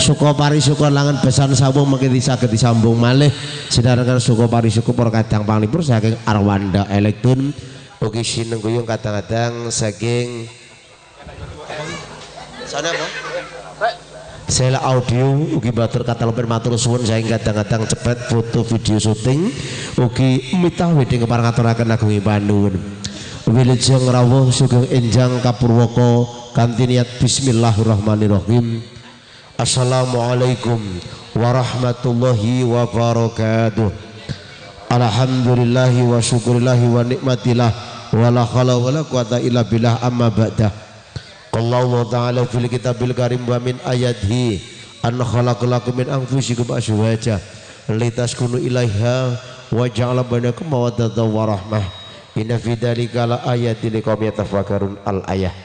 Sukopari syukur langan besan sambung mungkin saged disambung malih sinarengan Sukopari syukur para kadang panglipur saking Arwanda Elektun ugi sinengguyung kadang-kadang saking sana apa? Sela audio ugi batur kata lempen matur suwun saking kadang-kadang cepet foto video syuting ugi mitah wedding keparangaturaken agunging panduwun wilujeng rawuh sugeng enjang kapurwaka kanthi niat bismillahirrahmanirrahim. Assalamualaikum warahmatullahi wabarakatuh. Alhamdulillahi wa syukurillahi wa nikmatillah wa la haula wa la quwata illa billah amma ba'dah. Qallahu ta'ala fil kitabil karim wa min ayatihi an khalaqalakum min anfusikum azwaja litaskunu ilaiha wa ja'ala bainakum mawaddatan wa rahmah. Inna fi dzalika la ayatin liqaumin yatafakkarun al-ayah.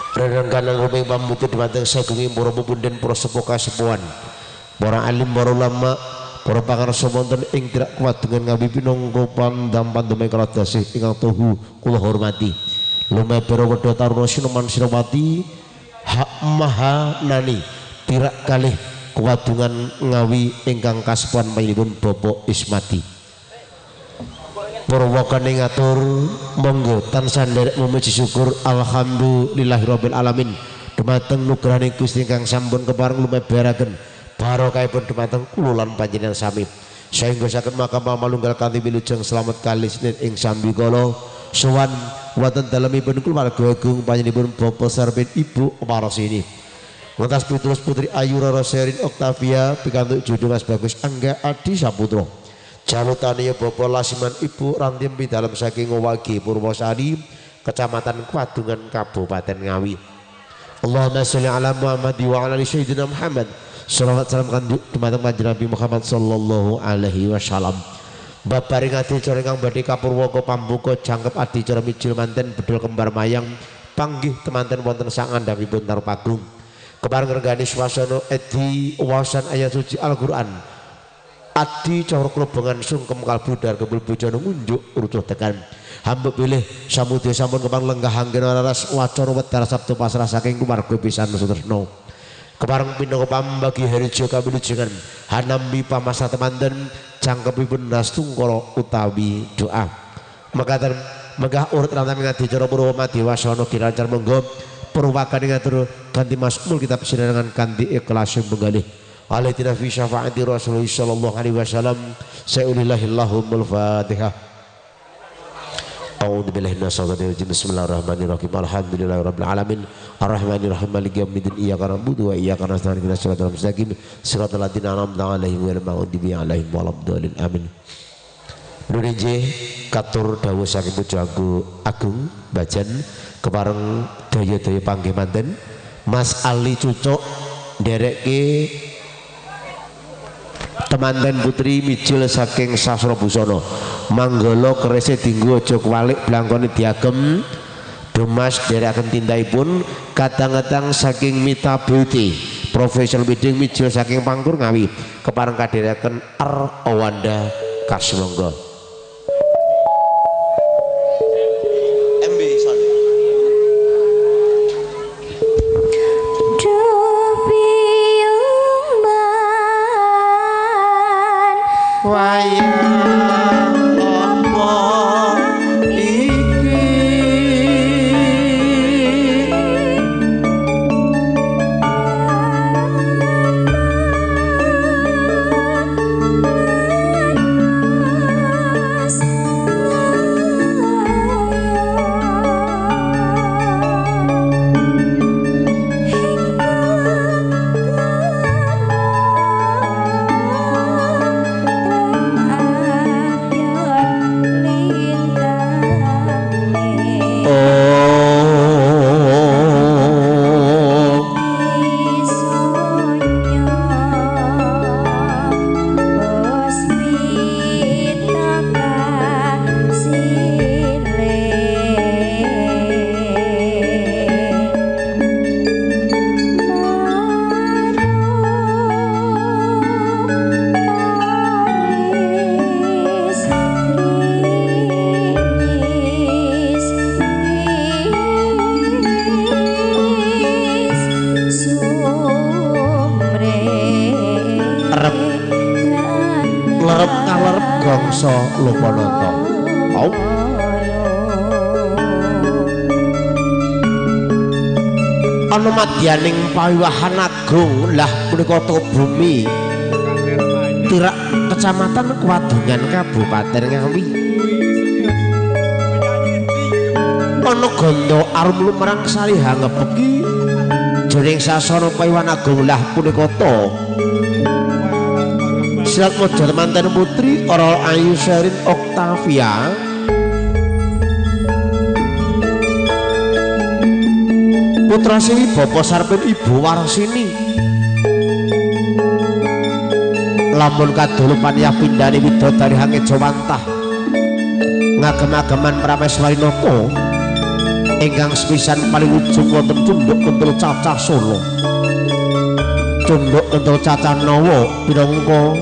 Renangkan rumeng pambutuh dumateng sagunging para pepunden para sepuh kasepuhan para alim para ulama para pangarsa wonten ing tirak kuat dengan ngawi pinangka pandampan damai kaladasih ingkang tuhu kula hormati lumeber wedha taruna sinuman sirawati hak maha nani tirak kalih kuwadungan ngawi ingkang kasepuhan panjenenganipun Bapak Ismati Purwakane ngatur monggo tansah nderek memuji syukur alhamdulillahirabbil alamin dumateng nugrahane Gusti ingkang sampun kepareng lumeberaken barokahipun dumateng kula lan panjenengan sami sehingga saged makam malunggal kanthi wilujeng slamet kalih sinen ing sambikala sowan wonten dalemipun keluarga agung panjenenganipun Bapak Sarpin Ibu Parasini ngantos putri putri Ayu Rara Sherin Octavia pikantuk judul Mas Bagus Angga Adi Saputra jalutane Bapak Lasiman Ibu Rantim dalam saking Wagi Purwosari Kecamatan Kwadungan Kabupaten Ngawi. Allahumma sholli ala Muhammad wa ala ali sayyidina Muhammad. Shalawat salam kanduk dumateng Kanjeng Nabi Muhammad sallallahu alaihi wasallam. Babaring adicara ingkang badhe kapurwaka pambuka jangkep adicara mijil manten bedol kembar mayang panggih temanten wonten sak ngandhapipun Tarpagung. Kepareng ngrengani swasana edi wawasan ayat suci Al-Qur'an. Adi cawar kelobongan sungkem kalbu dar kebul bujana ngunjuk urutuh tekan hamba pilih samudya sampun kepang lenggah anggen raras wacana wedar sabtu pasrah saking kumarga pisan sutresna kepareng pinangka pambagi harja kawilujengan hanambi pamasa temanten jangkepipun nastungkara utawi doa mekaten megah urut rantami ngadicara purwa dewasana dilancar monggo purwakane ngatur kanthi masmul kitab sinarengan kanthi ikhlas menggalih Alaitina fi syafaati Rasulullah sallallahu alaihi wasallam sa'ulillahillahumul fatihah. A'udzu billahi minasyaitonir rajim. Bismillahirrahmanirrahim. Alhamdulillahirabbil alamin. Arrahmanirrahim. Maliki yaumiddin. Iyyaka na'budu wa iyyaka nasta'in. Ihdinas siratal mustaqim. Siratal ladzina an'amta 'alaihim ghairil maghdubi 'alaihim waladdallin. Amin. Nurinje katur dawuh saking Pujago Agung Bajan kepareng daya-daya panggih manten Mas Ali Cucuk nderekke temanten putri mijil saking Sasra Busana manggala kerese dinggo aja kwalik blangkone diagem Dumas derekaken tindaipun kadang-kadang saking Mita Beauty professional wedding mijil saking Pangkur Ngawi kepareng kadherekaken Arwanda Kasmangga MB son wayang apa iki Lopanata. Au. Ana madyaning pawiwahan agung lah punika bumi Tirak Kecamatan Kwadungan Kabupaten Ngawi. Ana ganda arum lumerang saliha ngebeki jroning sasana pawiwahan agung lah punika Silat Mojo temanten putri Ora Ayu Sherin Octavia putra sini Bapak Sarpen Ibu Warsini lamun kadulu paniyah pindhani widodari hange Jawantah ngagem-ageman Prameswari Naka ingkang sepisan paling ujung wonten Cunduk Kentul Cacah Solo. Cunduk Kentul Cacah Nawa pinangka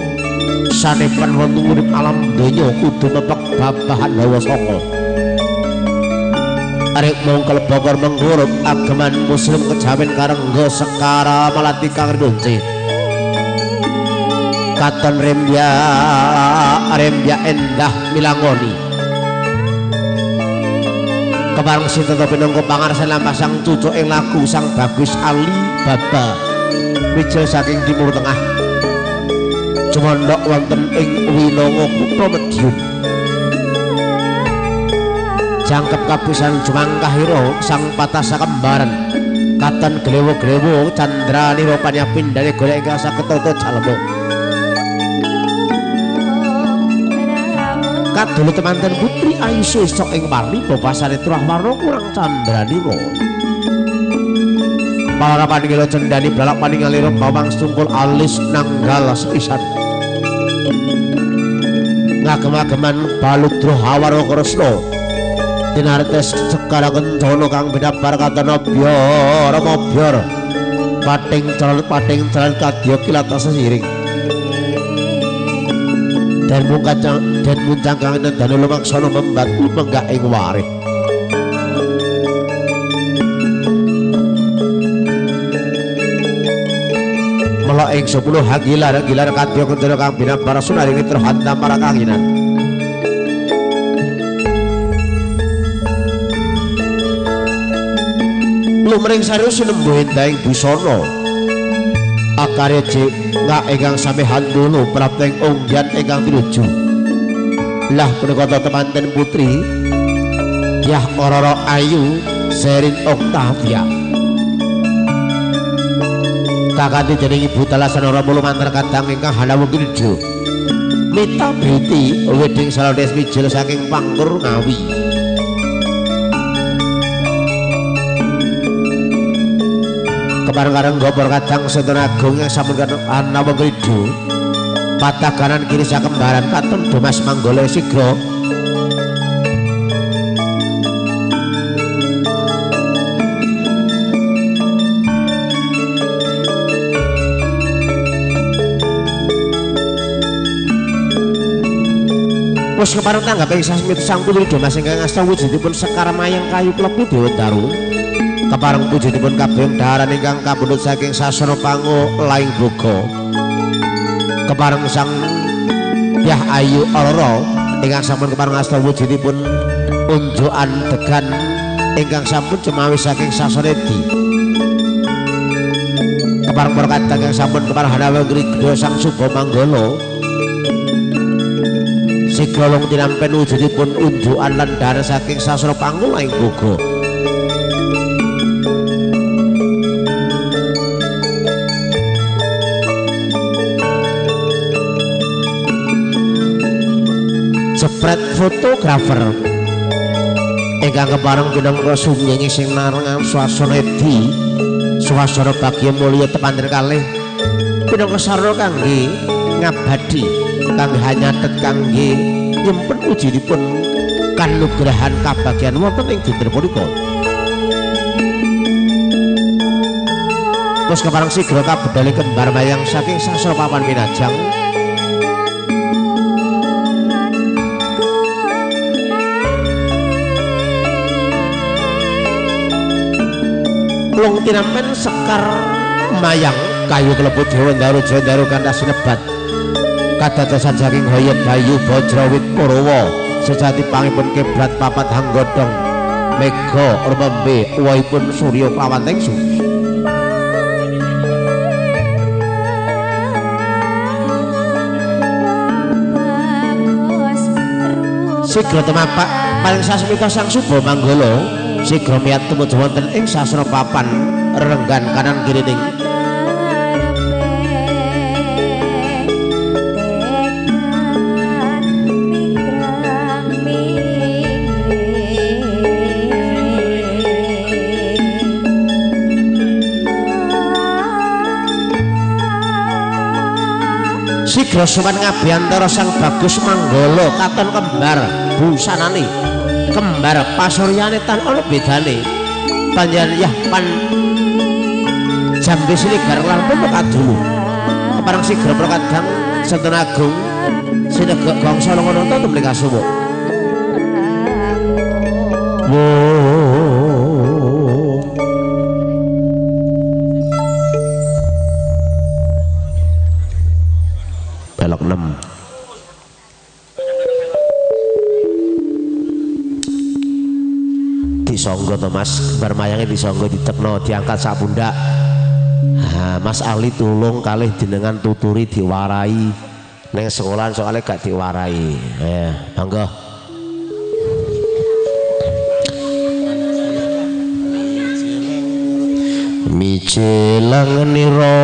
sanepan wonten urip alam donya kudu nepek babahan hawa saka. Arek mongkel Bogor menggurup ageman muslim kejawen karengga sekara malati kang rinci katon rembya endah milangoni kepareng sinten pinangka pangarsan pasang cucuk ing lagu Sang Bagus Ali Baba mijil saking timur tengah cemondhok wonten ing Winanga Kutha Madiun jangkep kapisan Jumangkahira sang patah sakembaran katon glewo-glewo candrani rupanya pindhane golek ingkang saged tata jalma kadulu temanten putri ayu sesuk ing warni bapasane turah warna kurang candrani ro para paninggal cendani balak paningalira bawang sungkul alis nanggal sepisan ngagem-ageman baludra hawara kresna Dinartes sekara kencana kang binabar katana biar mobiar pating calan kadya kilat sesiring dan muncang kang nendane lumaksana membantu menggak ing warih melok ing 10 hagilar kadya kencana kang binabar sunaring terhantam para kanginan lumring serius sinembu endahing busana akare cik ngak ingkang sami handulu prapteng unggian ingkang tinuju lah punika temanten putri Dyah Ora Ayu Sherin Octavia kakati dening Ibu Talasan Ora Mulu mantar kadang ingkang hanawu giljo Mita Beauty wedding salades mijil saking Pangkur Ngawi kebareng-bareng gopor kadang Sinten Agung yang sampun anawa gridu patah kanan kiri sakembaran katon Dimas Manggala Sigro wis kepareng tanggap ing sasmita sang putri Dimas ingkang asta wujudipun Sekar Mayang Kayu Klebu Dewa Daru kepareng pujudipun kabeh daharan ingkang kabundut saking sasana pangu laing boga kepareng sang Dyah Ayu Ora ingkang sampun kepareng asta wujudipun unjukan degan ingkang sampun cemawi saking sasana Edi kepareng para kadang ingkang sampun kepareng hanawa griya sang Suba Manggala sigrolong tinampen wujudipun unjukan lan daharan saking sasana pangu laing boga jepret fotografer ingkang kepareng pinangka sumying sing narengan swasana Edi swasana bagya mulya tepanten kalih pinangka sarana kangge ngabadi kangge hanyatet kangge nyimpen wujudipun kanugrahan kabagyan wonten ing dinten punika terus kepareng sigra kabedali kembar mayang saking sasana papan minajang Long tinampen Sekar Mayang Kayu Klebu Dewa Daru Jawa Daru kanthah sinebat kadadosan saking Hayat Bayu Bajrawit Kurawa sejati pangipun kiblat papat hanggodong mega remembe uwaipun surya klawanting suci sigra temapak paling sasmika sang suba manggala sigra miyat tumuju wonten ing sasra papan renggan kanan kirining sigra suman ngabiyantara sang bagus manggala katon kembar busanane kembar pasuryane tan ana bedane panjenengan yah pan jambe siligar lan kadulu kepareng sigra prakadang Senten Agung sinegok gangsa ngono-ngono tembe kasuwuk belok 6 disangga to Mas bermayange disangga ditekno diangkat sak pundak. Mas Ali tulung kalih jenengan tuturi diwarai ning sekolahan soalnya gak diwarai. Monggo. Mijelang nira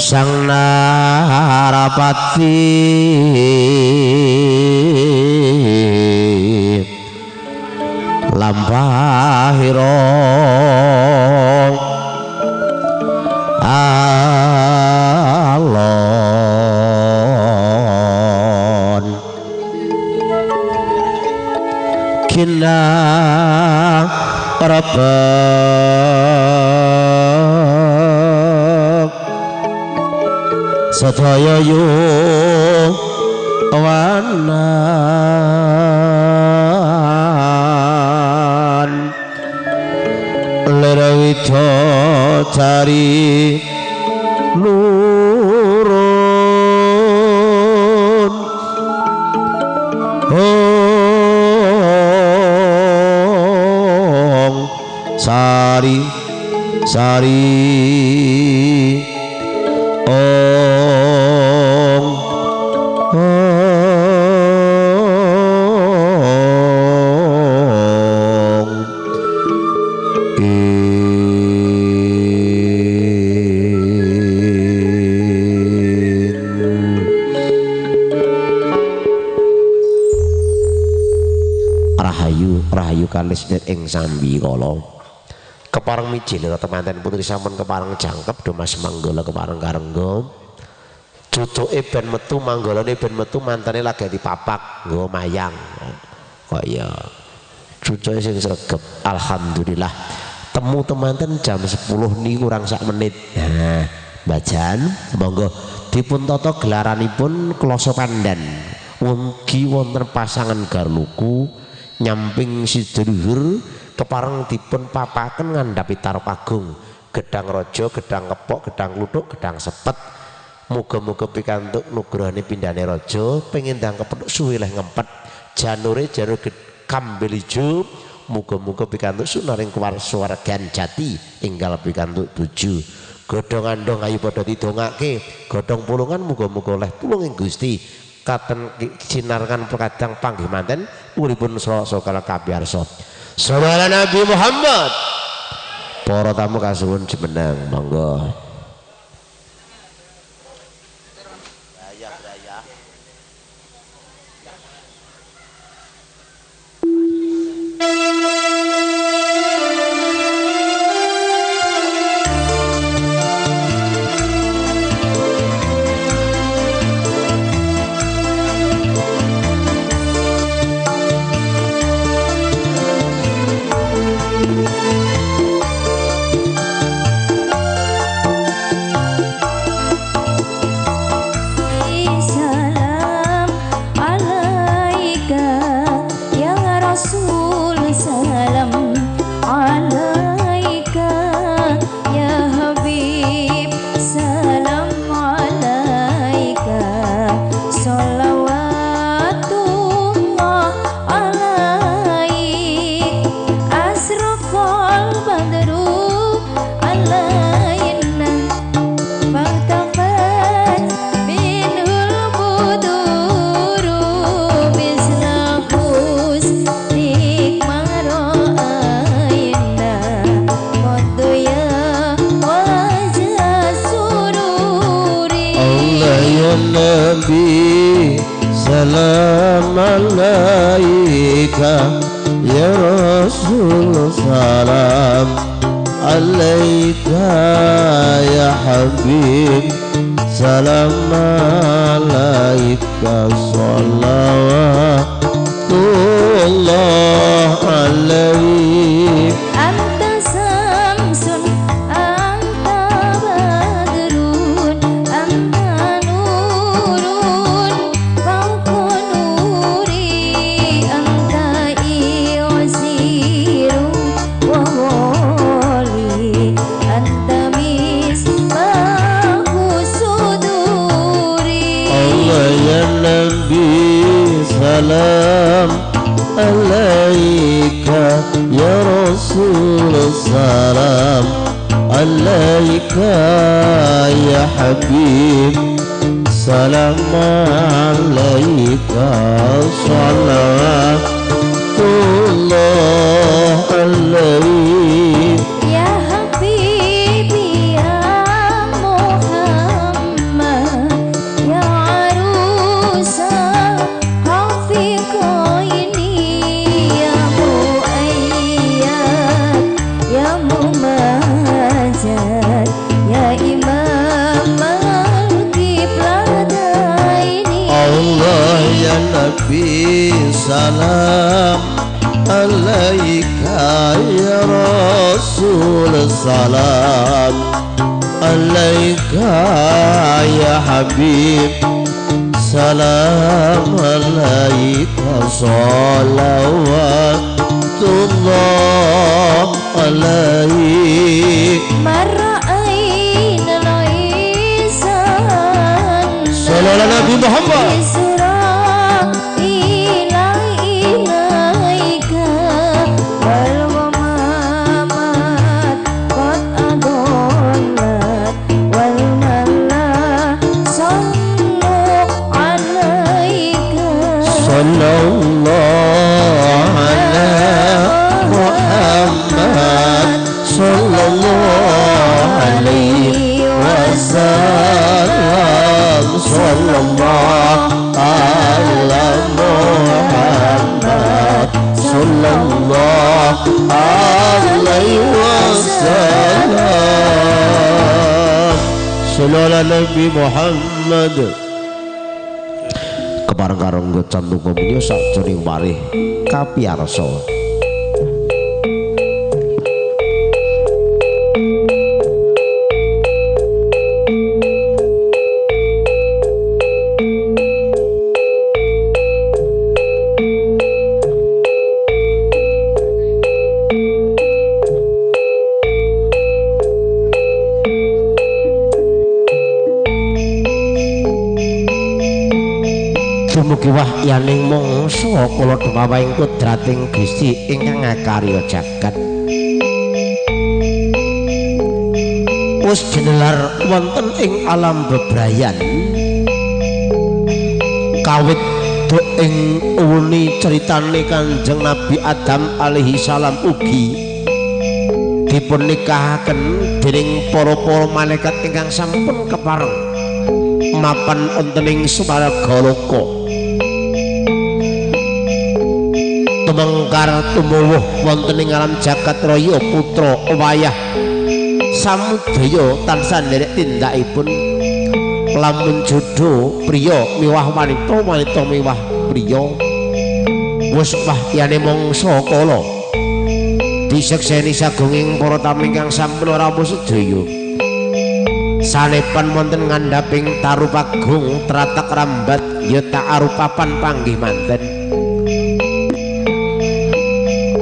sang Narapati lampahira alon kina rebek sedaya yuwanan lerawita cari nurun sari rahayu kalis ing sambi kala kepareng mijil temanten putri sampun kepareng jangkep do Mas Manggala kepareng karengga cucuke ben metu manggalane ben metu mantane lagi dipapak nggo mayang kok ya cucuke sing sregep alhamdulillah temu temanten jam 10 nih kurang sak menit. Nah bajan monggo dipun tata gelaranipun Klasa Pandan mugi wonten pasangan garluku nyamping sideluhur kepareng dipun papaken ngandhapi tarep agung gedang raja gedang kepok gedang kluthuk gedang sepet muga-muga pikantuk nugrahane pindhane raja pengin ndang kepethuk suwe leh ngempet janure janur kambel ijo muga-muga pikantuk sunaring swargan jati enggal pikantuk tuju godhong andhong ayu padha didongake godhong pulungan muga-muga oleh tulunging Gusti katen sinarkan perkadang panggih manten uripun sakala kabiyarsa sallallahu Nabi Muhammad. Para tamu kasuwun jumeneng monggo. Nabi salam alaika ya Rasul salam alaika ya Habib salam alaika salawatullah alaik. Anta samsun anta badrun anta nurun fauqa nuri anta iosiru wa wali anta misbahu suduri. Allah ya Nabi salam alaika ya Rasul salam alaika ya Habib salam alaika salawatullah alaik. Ya Habibi ya Muhammad ya arusa hafiqaini ya muayyad ya mumajjad ya imam al-qiblataini. Allah ya Nabi salam alaika ya Rasul salam alaika ya Habib salam alaika salawatullah alaik. Marra'ain al-isan Sallallahu Nabi Muhammad ilaika wal ghamamat qad adallat wal nalla sallu alaika. Sallallahu ala Muhammad sallallahu alaihi wasallam. Sallallahu ala Muhammad sallallahu alaihi wasallam. Sallallahu Nabi Muhammad. Kepareng karo nggo cantu komunyo sakjroning warih kapiyarsa. Dumugi wahyaning mangsa kula dumawaing kudrating Gusti ingkang ngakarya jagat. Wis dinelar wonten ing alam bebrayan. Kawit duk ing uni critane Kanjeng Nabi Adam alaihi salam ugi dipun nikahaken dening para-para malaikat ingkang sampun kepareng mapan wonten ing swarga loka. Tumengkar tumuwuh wonten ing alam jagat raya putra wayah samudaya tansah nderek tindakipun lamun jodho priya miwah wanita wanita miwah priya wis wahyane mangsa kala disekseni sagunging para tamu ingkang sampun rawuh sedaya sanepan wonten ngandhaping tarupagung tratak rambat ya tak arupapan panggih manten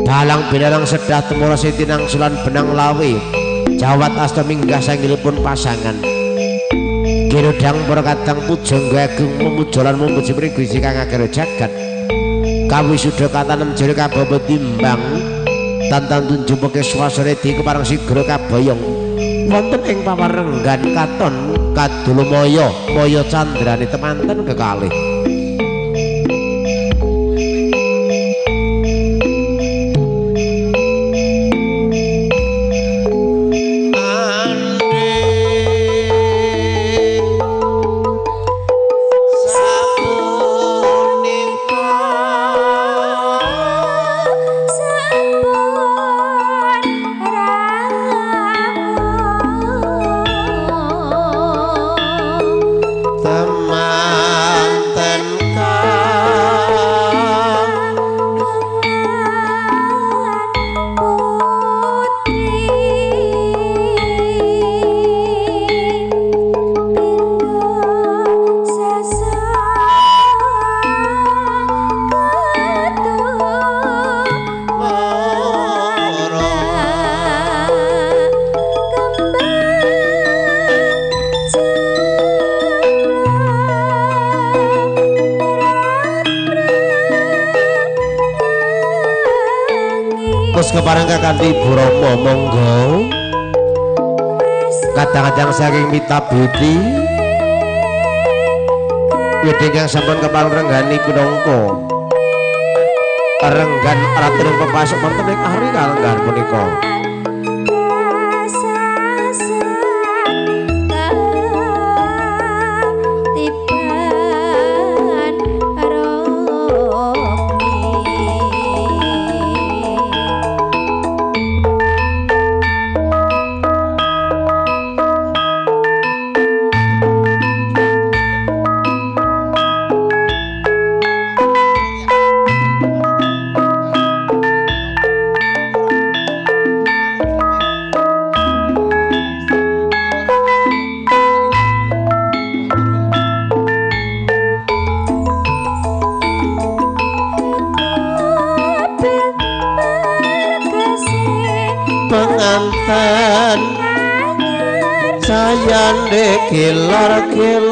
dalang bidalang sedah tumurasi tinang sulan benang lawe jawat asta minggah sanggilipun pasangan kirudang berkatang pujang gagung memujolan memuji pring Gusti kang agara jagat kawisuda katanem jere kababa timbang tantan tunjupake swasane di kepareng sigra kabayong wonten ing pawarenggan katon kadulumaya maya candrane temanten kekalih. kepareng kanthi Ibu Rama monggo kadang-kadang saking Mita Beauty wedeng yang sampun kepareng renggani pinangka renggan ratuning pepasuk wonten ing ari kalenggan punika penganten sayande kilar-kilar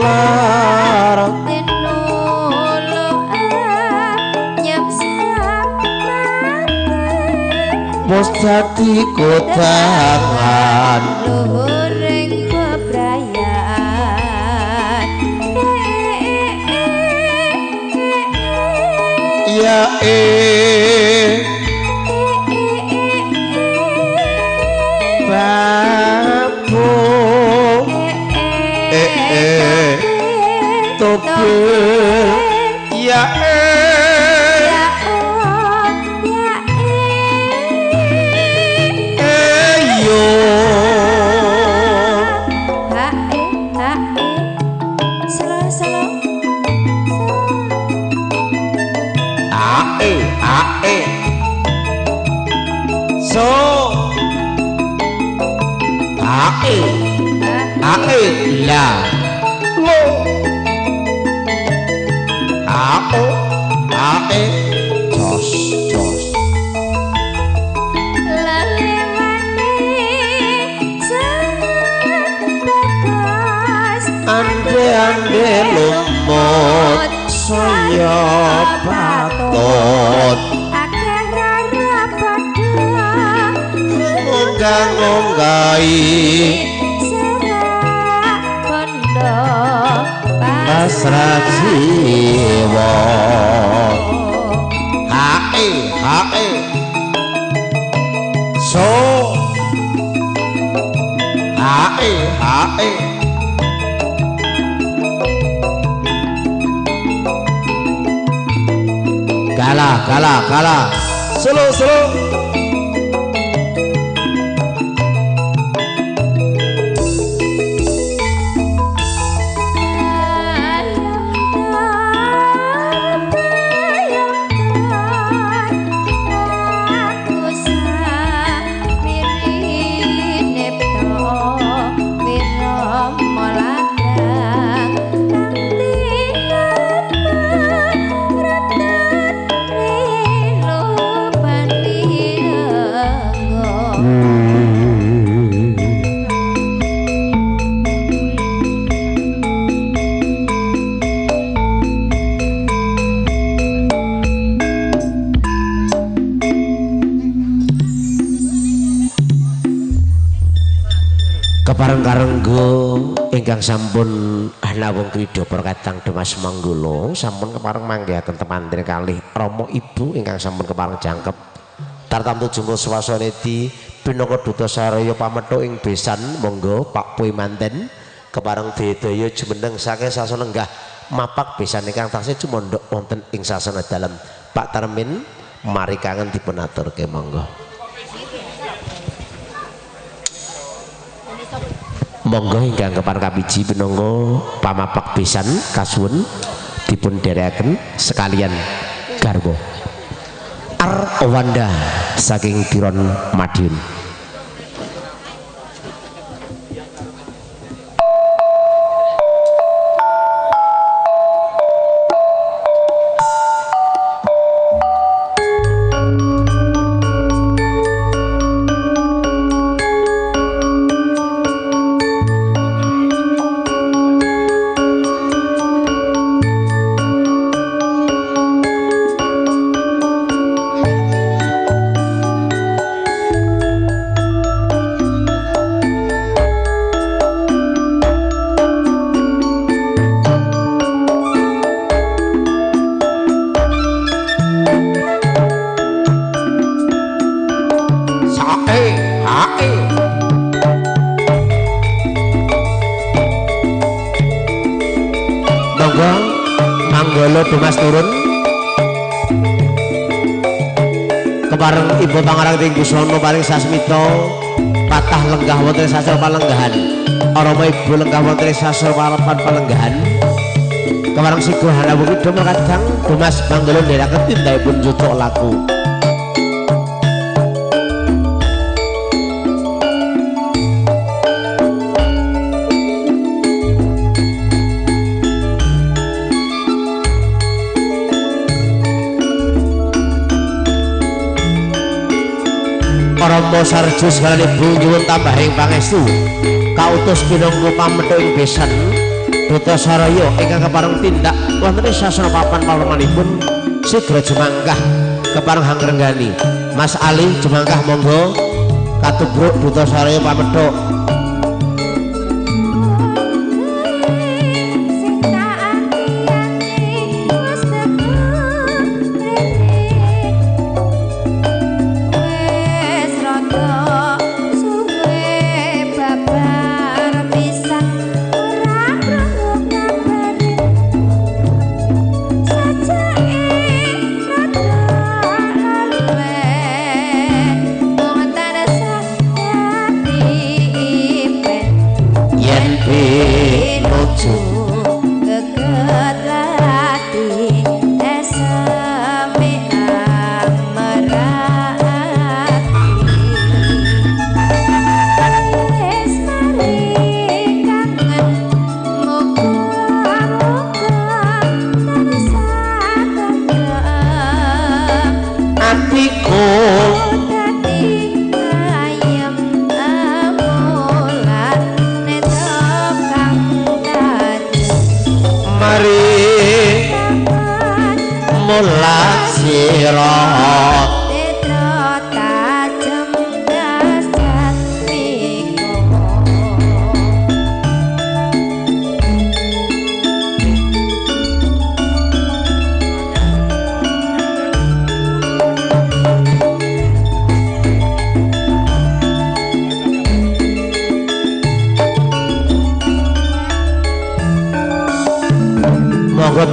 wis dadi kodangan luhuring bebrayan ya babu topel ya yo so la lo jos ande lumut saya patut akeh rara padha ngonggai serak bondo pasrah jiwa hae so hae kalah solo kepareng-karenggo ingkang sampun nawung krida perkatang Dimas Manggala sampun kepareng manggihaken temanten kalih Rama Ibu ingkang sampun kepareng jangkep tartamtu jungkul swasana di pinaka duta saraya pamethuk ing besan monggo Pak Puy manten kepareng dedaya jumeneng saking sasana lenggah mapak besan ingkang taksih cumondhok wonten ing sasana dalem Pak Tarmin mari kangen dipun aturke monggo monggo ingkang kepareng kapiji pinangka pamapak besan kasuwun dipun dherekaken sekalian garwa Arwanda saking Tiron Madiun. Manggala Dimas turun kepareng Ibu Pangarang Ting Busana paring sasmita patah lenggah wonten sastra palenggahan Rama Ibu lenggah wonten sastra palenggahan kepareng Sigo Hanawu Kidul kadang Dimas Manggala ndherekaken tindakipun yuta laku Rama Sarjo sekalian ibu nyuwun tambahing pangestu kautus pinangka pamethuk ing besan Duta Saraya ingkang kepareng tindak wonten ing sasana papan pawonanipun sigra jemangkah kepareng hangrenggani Mas Ali jemangkah monggo katubruk Duta Saraya pamethuk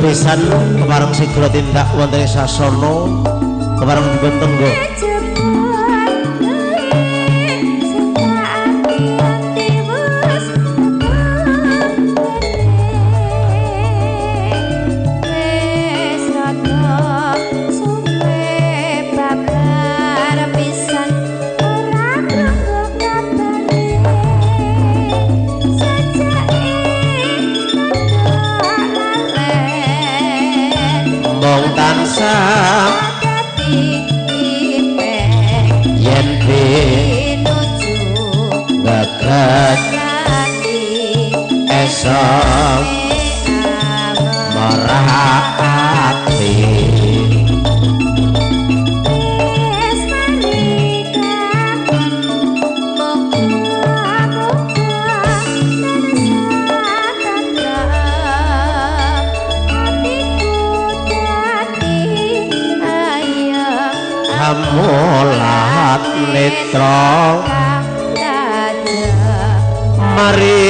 pisan kepareng sigra tindak wonten ing sasana kepareng dipun tenggo mulat netra mari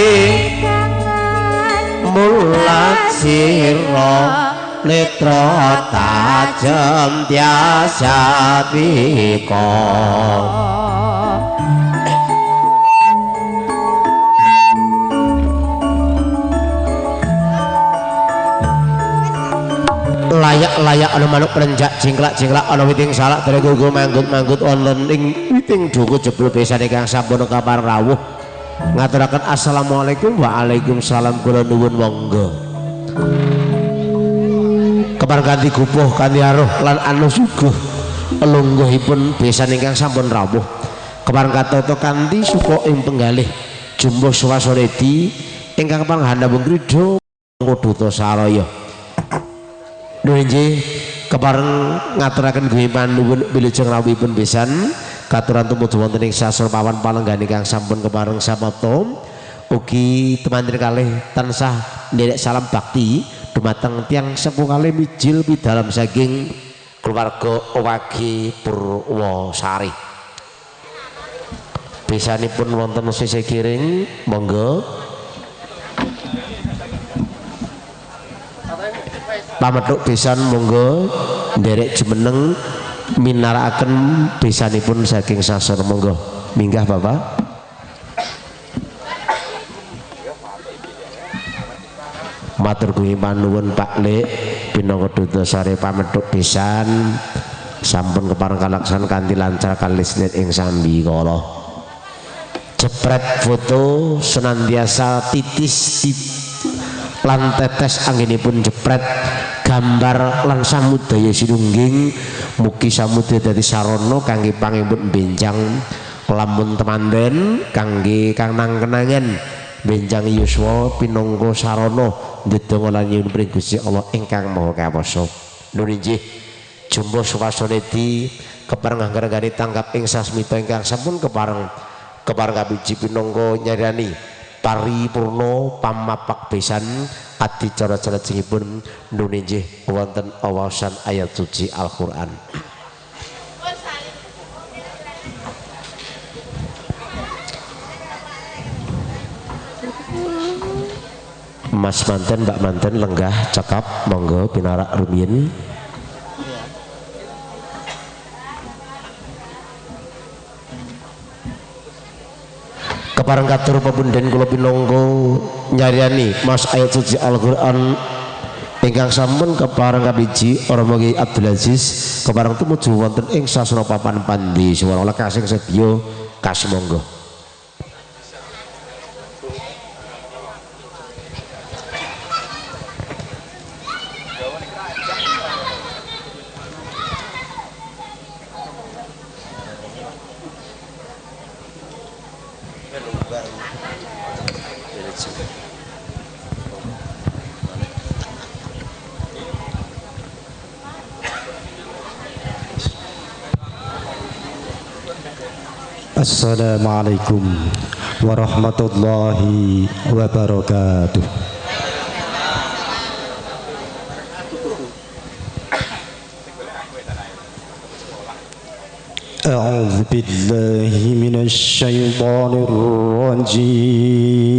mulat sira netra tajem tiasa bika layak-layak ana manuk perenjak jingklak-jingklak ana witing salak dereng nggo manggut-manggut wonten ing witing duku jebul besan ingkang sampun kapareng rawuh ngaturaken assalamualaikum waalaikumsalam kula nuwun monggo kepareng kanthi gupuh kanthi aruh lan anu suguh lungguhipun besan ingkang sampun rawuh kepareng katata kanthi suka ing penggalih jumbuh swasana di ingkang panghandhapun kridha Duta Saraya Nggih kepareng ngaturaken nggih panuwun wilujeng rawuhipun besan katuran tumuju wonten ing sasana pawan palenggan ingkang sampun kepareng samapta ugi temanten kalih tansah nderek salam bakti dumateng tiyang sepuh kalih mijil pidalem saking keluarga Owagi Purwosari besanipun wonten sisih kiring monggo pamethuk besan monggo nderek jumeneng minarakaken besanipun saking sasar monggo minggah Bapak. Matur nuwun Pak Lek pinangka duta sare pamethuk besan sampun kepareng kalaksan kanthi lancar kalis ing sambi kala. Jepret foto senantiasa titis lan tetes anggenipun jepret gambar lan samudaya sinungging mugi samudaya dadi sarana kangge pangipun benjang lamun temanden kangge kang nang kenangan benjang yuswa pinangka sarana ndedonga lan nyuwun pring Gusti Allah ingkang Maha Kawasa. Nuwun inggih jumbo swasana di kepareng anggar-anggari tanggap ing sasmita ingkang sampun kepareng kabiji pinangka nyarani paripurna pamapak besan adicara salajengipun nuwun inggih wonten awasan ayat suci Al-Qur'an. Mas manten Mbak manten lenggah cekap monggo pinarak rumiyin. Kepareng katur pepunden kula pinangka nyariani Mas ayat suci Al-Qur'an ingkang sampun kepareng kabiji Rama Kyai Abdul Aziz kepareng tumuju wonten ing sasana papan pandi swara kasing sedya kasmonggo. Assalamualaikum warahmatullahi wabarakatuh. A'udzu billahi minasy syaithanir rajim.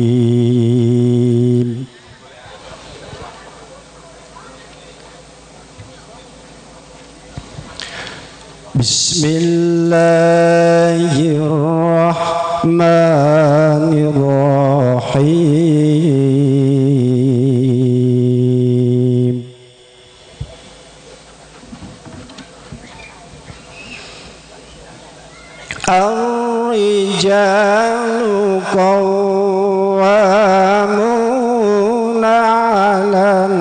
Bismillahirrahmanirrahim. Ar-rijalu qawwamuna 'alan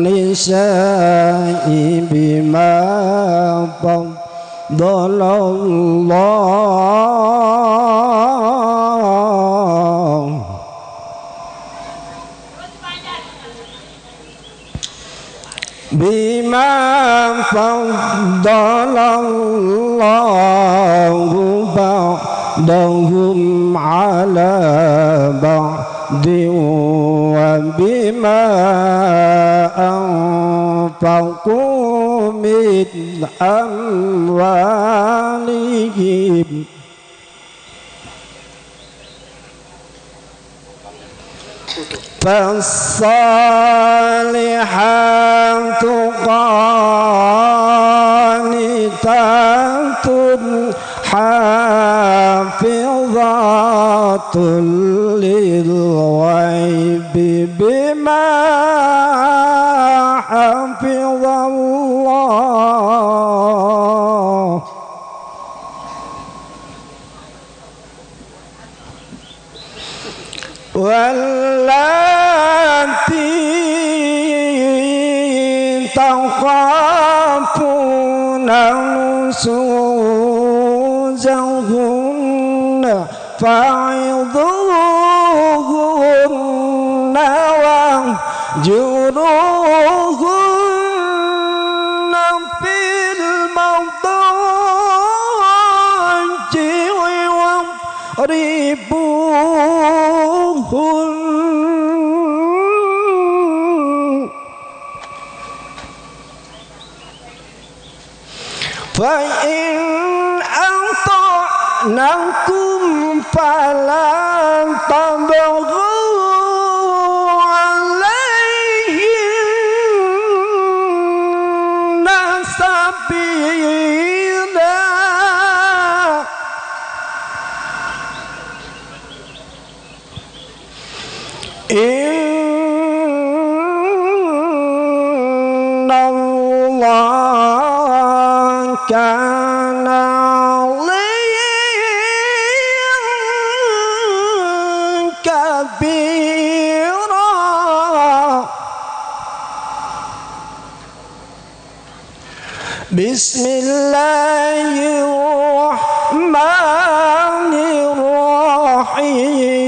nisa'i bima faddalallahu ba'dahum 'ala ba'din wa bima anfaqu min amwalihim fassalihatu qanitatun hafizatun lil ghaibi bima hafizallah wallati takhafuna nusuzahunna fa'idhuhunna wahjuruhunna fil mawdaji wa'ribuhun fa'in ata'nakum falan tabghu 'alaihim Innallaha kana aliyan kabira. Bismillahirrahmanirrahim.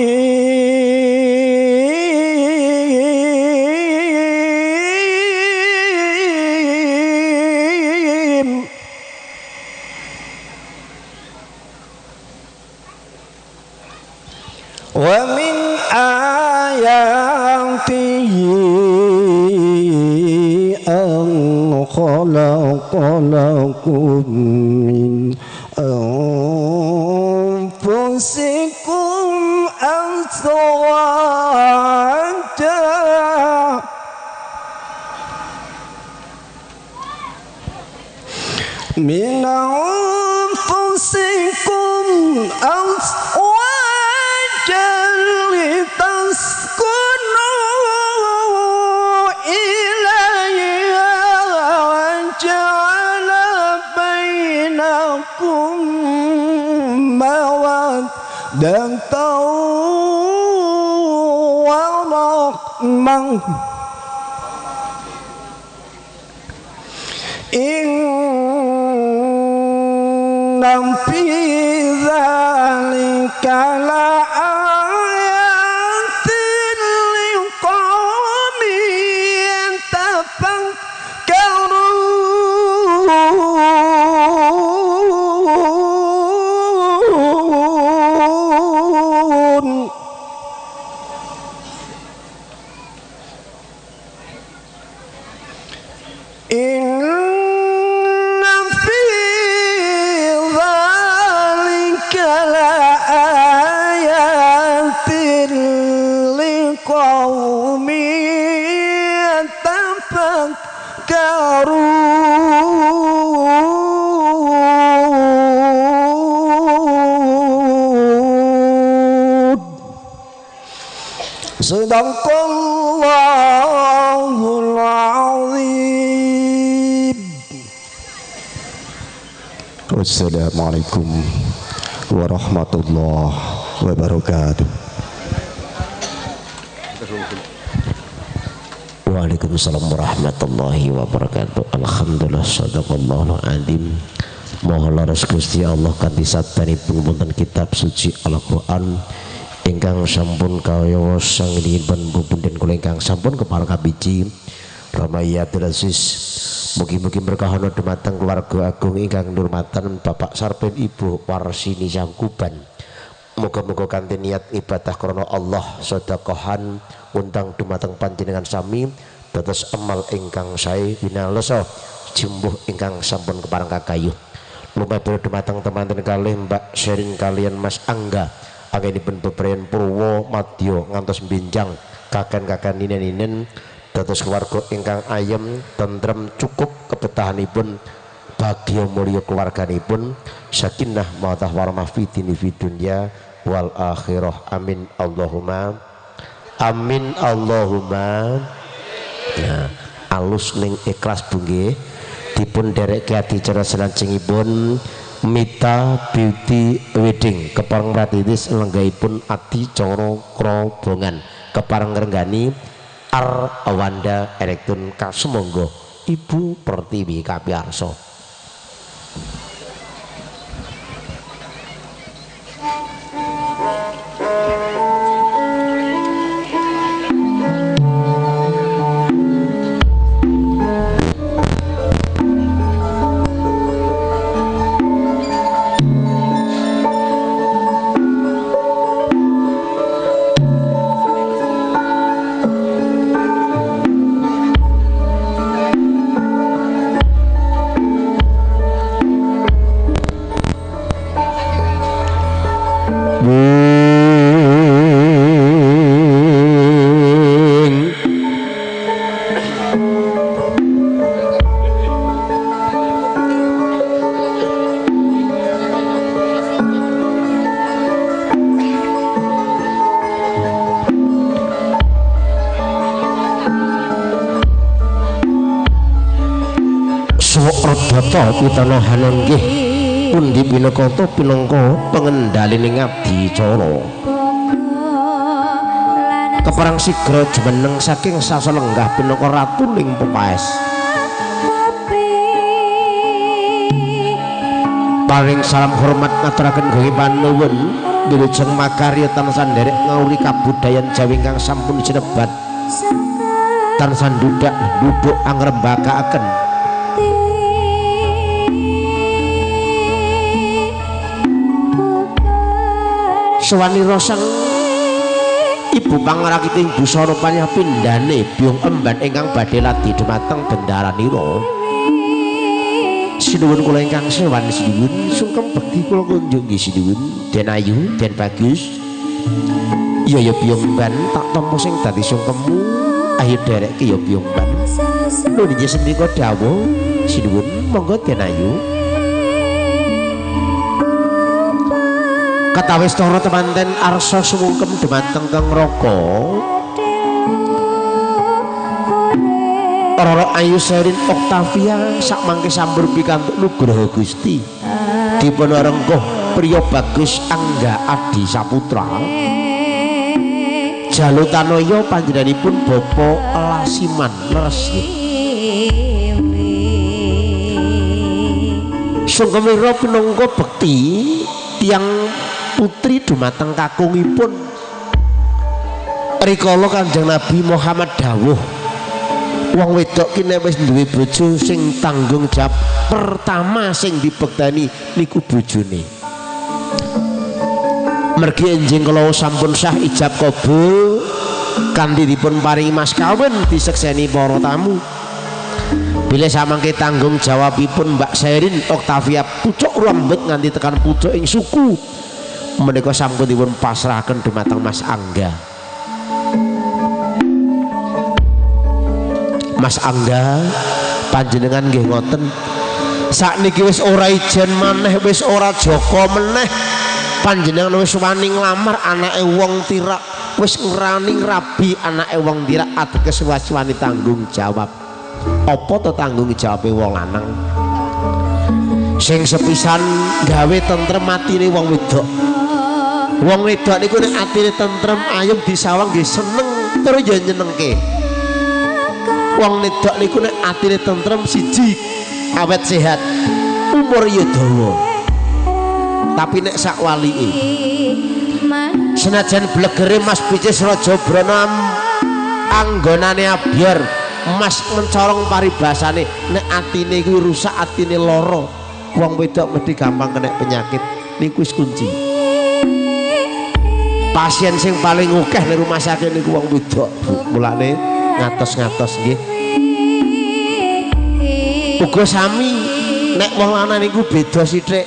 Wa min ayatihi an khalaqalakum min anfusikum azwaja min anfusikum azwajan litaskunu ilayha wa ja'ala bainakum mawaddatan wa rahmah. Inna fi dzalika laayatin liqaumin yatafakkarun. Inna fi dzalika laayatin liqaumin yatafakkarun. Sadaqallahul azim. Wassalamualaikum warahmatullahi wabarakatuh. Waalaikumsalam warahmatullahi wabarakatuh. Alhamdulillah sadaqallahul azim. Mohon laras Gusti Allah kanthi sadanipun wonten kitab suci Al-Qur'an ingkang sampun kawula sangidipun punden kula ingkang sampun kepara kabiji Ramayatul Aziz. Mugi-mugi berkahono dumateng keluarga agung ingkang nurmatan Bapak Sarpen Ibu Warsini Sangkuban. Muga-muga kanthi niat ibadah krana Allah sedekahan undang dumateng panjenengan sami dados amal ingkang sae winalesa jumbuh ingkang sampun kepareng kakayuh. Lumampah dumateng temanten kalih Mbak Sherin kalian Mas Angga anggenipun bebrayan Purwo Madya ngantos benjang kaken-kaken ninen-ninen dados keluarga ingkang ayem tentrem cukup kebetahanipun bagya mulya keluarganipun sakinah mawaddah warahmah fid dunya wal akhirah. Amin Allahumma amin Allahumma. Nah, alus ning ikhlas bunge dipun derek ati cara selajengipun Mita Beauty Wedding kepareng ratitis lenggahipun ati cara krobongan kepareng ngrenggani Arwanda Erektun Kasumangga Ibu Pertiwi kapiyarsa. Sadata pitana hanenggih pundi pinekata pinangka pengendalining abdi cara keparang sigra jumeneng saking saselenggah pinangka ratuning pepaes paring salam hormat ngaturaken gunging panuwun wilujeng makarya tansah nderek ngauri kabudayan Jawi ingkang sampun sinebat tansah duduk angrembakaaken sewani rosang ibu pangarakiting busana panyapindane biung emban ingkang badhe ladi dumateng bendaranira sinuwun kula ingkang sewan sinuwun sungkem bekti kula kunjung nggih sinuwun Den Ayu Den Bagus ya biung emban tak tampa sing dadi sungkemmu ayo dereke ya biung emban lho niki sendika dawuh sinuwun monggo Den Ayu katawis tara temanten arsa sumungkem dumateng kang raka Roro Ayu Serin Oktavia sakmangke sambur pikantuk nugraha Gusti dipun rengkuh priya Bagus Angga Adi Saputra Jalutanaya panjenenganipun Bapa Lasiman Resi sungkemira pinangka bekti tiang putri dumateng kakungipun rikala Kanjeng Nabi Muhammad dawuh wong wedok ki nek wis duwe bojo sing tanggung jawab pertama sing dibektani niku bojone mergi enjing kala sampun sah ijab kabul kanthi dipun paringi mas kawin disekseni para tamu bila samangke tanggung jawabipun Mbak Serin Oktavia pucuk rambut nganti tekan pucuk ing suku menika sampun dipun pasrahaken dumateng Mas Angga. Mas Angga panjenengan nggih ngoten sakniki wis ora ijen maneh wis ora joko meneh panjenengan wis wani nglamar anake wong tirak wis ngrani rabi anake wong tirak ateges wani tanggung jawab apa to tanggung jawabe wong lanang sing sepisan gawe tentrem atine wong wedok. Wong wedok niku nek atine tentrem ayem disawang nggih seneng tur ya nyenengke. Wong wedok niku nek atine tentrem siji awet sehat, umur ya dawa. Tapi nek sak walike senajan blegere Mas Bicis Raja Brana anggonane abyar Mas mencorong paribasane nek atine kuwi rusak atine lara wong wedok mesti gampang kena penyakit niku wis kunci. Pasien sing paling akeh ning rumah sakit niku wong wedok. Mulane ngatos-ngatos nggih. Uga sami nek wong lanang niku beda sithik.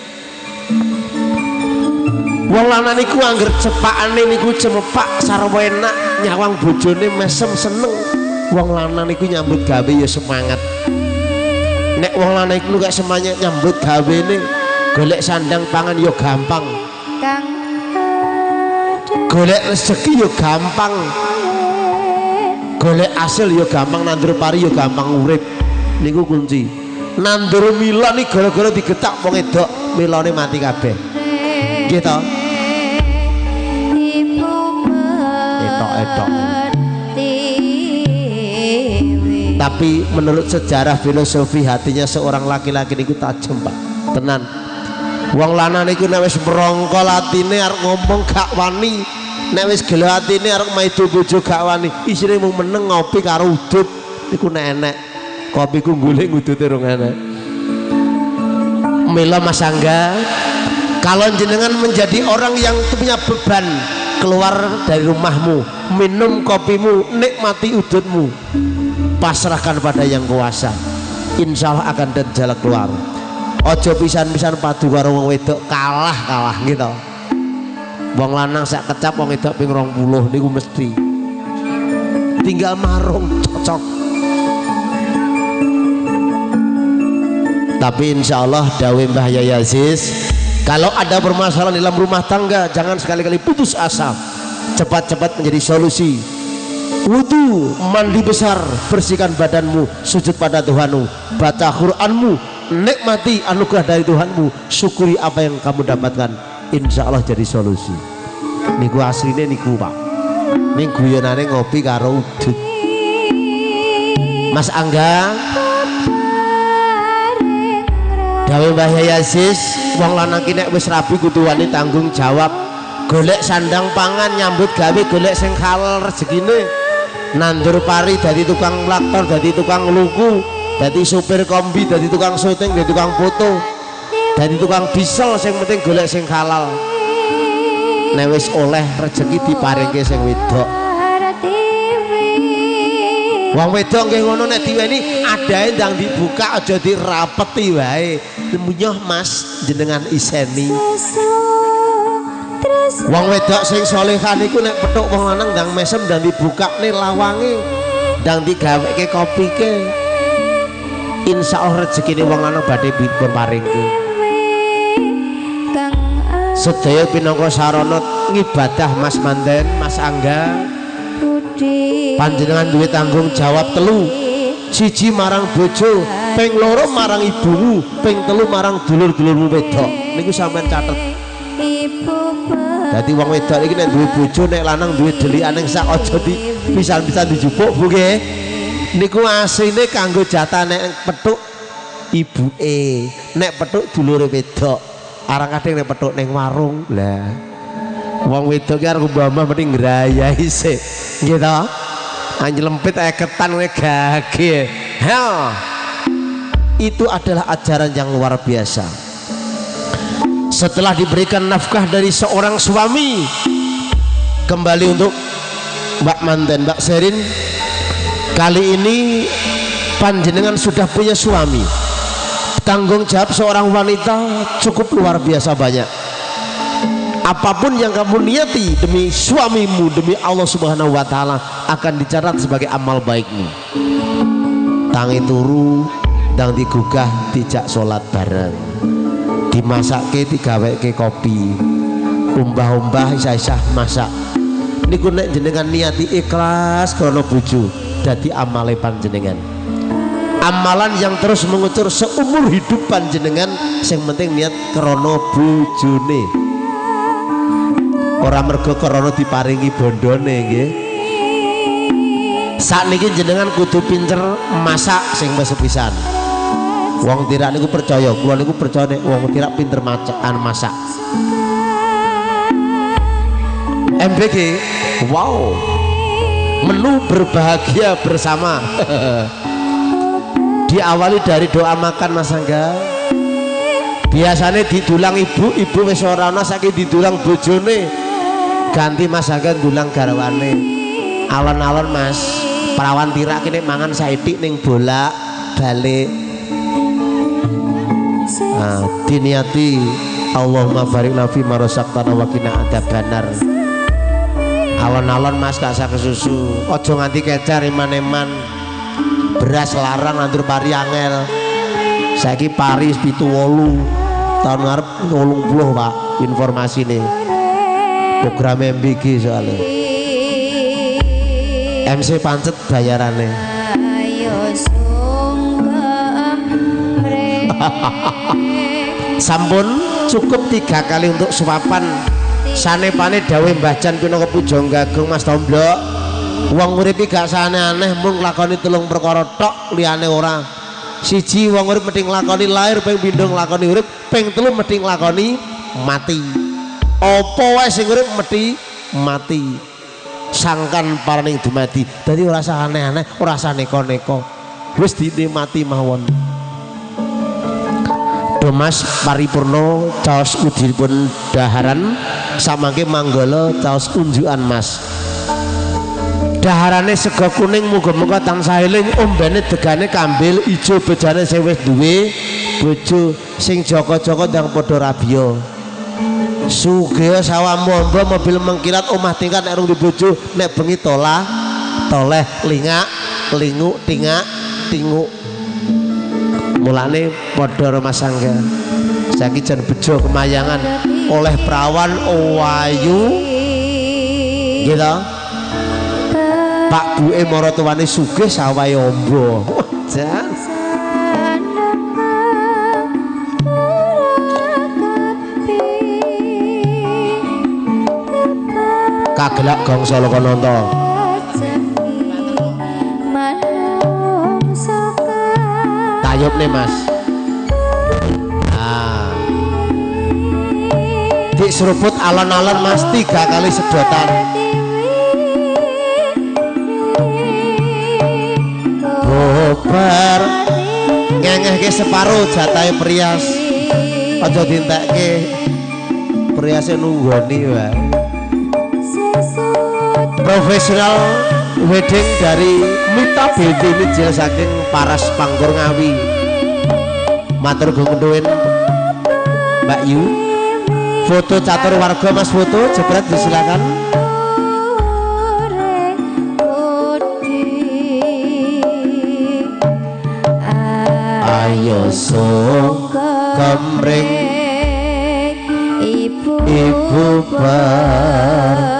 Wong lanang niku angger cepakane niku cemepak sarwa enak nyawang bojone mesem seneng. Wong lanang niku nyambut gawe ya semangat. Nek wong lanang iku gak semangat nyambut gawene golek sandang pangan ya gampang. Golek rezeki ya gampang, golek hasil ya gampang, nandur pari ya gampang urip. Niku kunci. Nandur mila nih gara-gara digetak wong wedok milane mati kabeh. Nggih to? Etok-etok. Tapi menurut sejarah filosofi hatinya seorang laki-laki niku tajam, Pak. Tenan. Wong lanang niku nek wis merongkol atine arep ngomong gak wani. Nek wis gelo atine arep maido bojo gak wani. Isine mung meneng ngopi karo udut niku enek. Kopi ku ngulik udute rung enek. Mila Mas Angga, kalau jenengan menjadi orang yang punya beban keluar dari rumahmu, minum kopimu, nikmati udutmu, pasrahkan pada yang kuasa. Insya Allah akan dan jalan keluar. Ojo pisan-pisan padu karo wong wedok kalah gitu. Wong lanang sak kecap wong wedok ping 20 niku mesti. Tinggal marung cocok. Tapi insya Allah dawe Mbah Yai Aziz, kalau ada permasalahan dalam rumah tangga jangan sekali-kali putus asa. Cepat-cepat menjadi solusi. Wudu, mandi besar, bersihkan badanmu, sujud pada Tuhanmu, baca Quranmu, nikmati anugerah dari Tuhanmu, syukuri apa yang kamu dapatkan, insya Allah jadi solusi. Niku aslinya niku Pak, ning guyonane ngopi karo udut. Mas Angga dawe Mbah Yasis, wong lanang ki nek wis rabi kudu wani tanggung jawab, golek sandang pangan, nyambut gawe, golek sing halal rezekine, nandur pari dadi tukang laktor, dadi tukang luku, dadi supir kombi, dadi tukang syuting, dadi tukang foto, dadi tukang diesel, sing penting golek sing halal. Nek wis oleh rezeki diparingke sing wedok. Wong wedok nggih ngono, nek diweni adae ndang dibuka aja dirapeti wae. Munyoh Mas jenengan iseni. Wong wedok sing salehah niku nek petuk wong lanang ndang mesem ndang dibukane lawange, ndang digaweke kopike. Insyaallah rezekine wong lanang badhe dipun paringke. Sedaya pinangka sarana ngibadah Mas Manten, Mas Angga. Panjenengan duwe tanggung jawab telu, siji marang bojo, ping loro marang ibumu, ping telu marang dulur-dulurmu wedok. Niku sampean catet. Dadi wong wedok iki nek duwe bojo, nek lanang duwe delikane sak aja pisan-pisan dijupuk Bu nggih. Niku asline kanggo jatah nek petuk ibuke, nek petuk dulure wedok. Arang kadang nek petuk ning warung. Lah wong wedok ki arep mbah mending ngrayahi sik. Nggih to? Anjlempit eketan kowe gage. Ha. Itu adalah ajaran yang luar biasa. Setelah diberikan nafkah dari seorang suami, kembali untuk Mbak Manten, Mbak Serin. Kali ini panjenengan sudah punya suami. Tanggung jawab seorang wanita cukup luar biasa banyak. Apapun yang kamu niati demi suamimu, demi Allah Subhanahu wa Ta'ala, akan dicatat sebagai amal baikmu. Tangi turu ndang digugah dijak sholat bareng, dimasake digaweke kopi, umbah-umbah isah-isah masak. Niku nek jenengan niati ikhlas krana bojo, dadi amale panjenengan. Amalan yang terus mengucur seumur hidup panjenengan, sing penting niat krana bojone. Ora mergo krana diparingi bondone nggih. Sakniki jenengan kudu pinter masak sing sepisan. Wong tirak niku percaya, kula niku percaya nek wong tirak pinter masak. MBG, wow. Menu berbahagia bersama. Diawali dari doa makan Mas Angga. Biasanya didulang ibu wis ora ana, saiki didulang bojone. Ganti Mas Angga dulang garwane. Alon-alon Mas, perawan tirak kene mangan saithik ning bolak balik. Nah, diniati Allahumma barik lana fi ma razaqtana wa qina adzabannar. Alon-alon Mas gak sak kesusu, aja nganti kecer iman-iman. Beras larang nandur pari angel. Saiki pari 78, tahun ngarep 80 Pak, informasine. Program MBG soalnya MC pancet bayarannya. Sampun cukup 3 kali untuk suapan. Sanepane dawe Mbah Jan pinangka puja gagung Mas Tomblok. Wong urip iki gak aneh-aneh, mung nglakoni 3 perkara tok, liyane ora. Siji, wong urip mesti nglakoni lair, ping pindho nglakoni urip, ping 3 mesti nglakoni mati. Apa wae sing urip mesti mati. Sangkan paraning dumadi. Dadi ora usah aneh-aneh, ora usah neko-neko. Wis dinikmati mawon. Mas paripurna caos udipun daharan samangke manggala caos unjukan Mas. Daharane sego kuning muga-muga tansah eling, ombene degane kambil ijo, bejane sing wis duwe bojo, sing joko-joko ndang padha rabiya. Sugih sawambo mobil mengkilat, omah tingkat nek rung dibojo, nek bengi toleh lingak linguk tingak tinguk. Mulane padha Mas Angga saiki jan bejo kemayangan oleh perawan ayu gitu. Pak buke maratuwane sugih sawahe amba. Jan kagelak gong solo kononto tayub nih mas di seruput alon-alon mas 3 kali sedotan bobar ngengeh ke separuh jatai perias aja dintekke periasnya nunggoni wae profesional wedding dari Mita Binti Mijil saking Paras Panggur Ngawi matur gunduin Mbak Yu foto catur warga mas foto jebret disilakan ayo so kemring ibu bar